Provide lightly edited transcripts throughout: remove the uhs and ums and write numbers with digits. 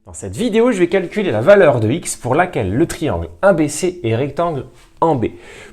Dans cette vidéo, je vais calculer la valeur de x pour laquelle le triangle ABC est rectangle en B.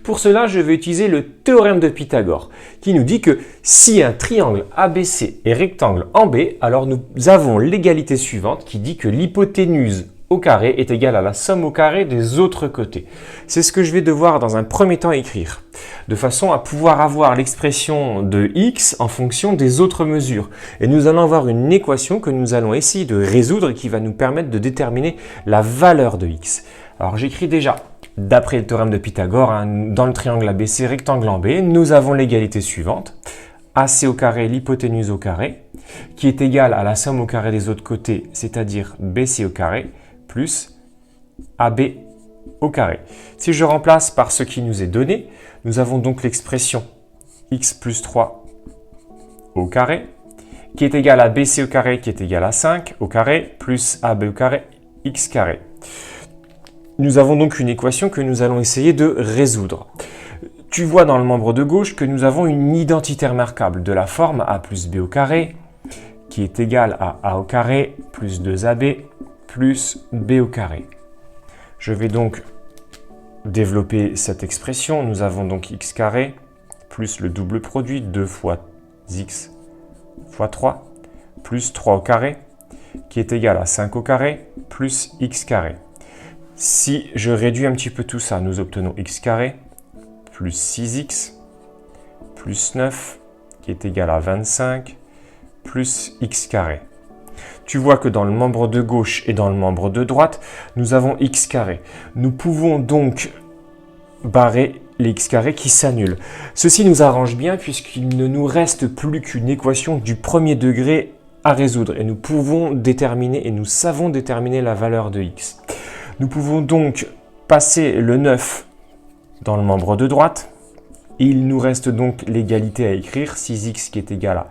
Pour cela, je vais utiliser le théorème de Pythagore qui nous dit que si un triangle ABC est rectangle en B, alors nous avons l'égalité suivante qui dit que l'hypoténuse au carré est égale à la somme au carré des autres côtés. C'est ce que je vais devoir dans un premier temps écrire, de façon à pouvoir avoir l'expression de x en fonction des autres mesures. Et nous allons avoir une équation que nous allons essayer de résoudre qui va nous permettre de déterminer la valeur de x. Alors j'écris déjà, d'après le théorème de Pythagore, dans le triangle ABC rectangle en B, nous avons l'égalité suivante. AC au carré, l'hypoténuse au carré, qui est égale à la somme au carré des autres côtés, c'est-à-dire BC au carré, plus AB au carré. Si je remplace par ce qui nous est donné, nous avons donc l'expression x plus 3 au carré, qui est égale à BC au carré, qui est égal à 5 au carré, plus AB au carré, x carré. Nous avons donc une équation que nous allons essayer de résoudre. Tu vois dans le membre de gauche que nous avons une identité remarquable de la forme a plus b au carré, qui est égal à a au carré, plus 2ab, plus b au carré. Je vais donc développer cette expression. Nous avons donc x carré plus le double produit 2 fois x fois 3 plus 3 au carré qui est égal à 5 au carré plus x carré. Si je réduis un petit peu tout ça, nous obtenons x carré plus 6x plus 9 qui est égal à 25 plus x carré. Tu vois que dans le membre de gauche et dans le membre de droite, nous avons x carré. Nous pouvons donc barrer les x carrés qui s'annulent. Ceci nous arrange bien puisqu'il ne nous reste plus qu'une équation du premier degré à résoudre. Et nous pouvons déterminer et nous savons déterminer la valeur de x. Nous pouvons donc passer le 9 dans le membre de droite. Et il nous reste donc l'égalité à écrire, 6x qui est égal à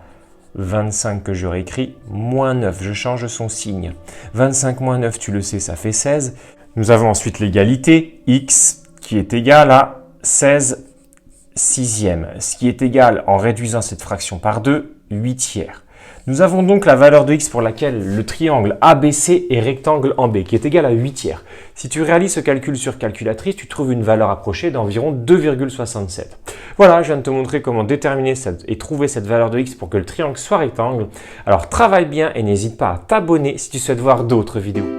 25 que je réécris, moins 9, je change son signe. 25 moins 9, tu le sais, ça fait 16. Nous avons ensuite l'égalité, x qui est égal à 16 sixièmes, ce qui est égal, en réduisant cette fraction par 2, 8 tiers. Nous avons donc la valeur de x pour laquelle le triangle ABC est rectangle en B, qui est égal à 8 tiers. Si tu réalises ce calcul sur calculatrice, tu trouves une valeur approchée d'environ 2,67. Voilà, je viens de te montrer comment déterminer et trouver cette valeur de x pour que le triangle soit rectangle. Alors travaille bien et n'hésite pas à t'abonner si tu souhaites voir d'autres vidéos.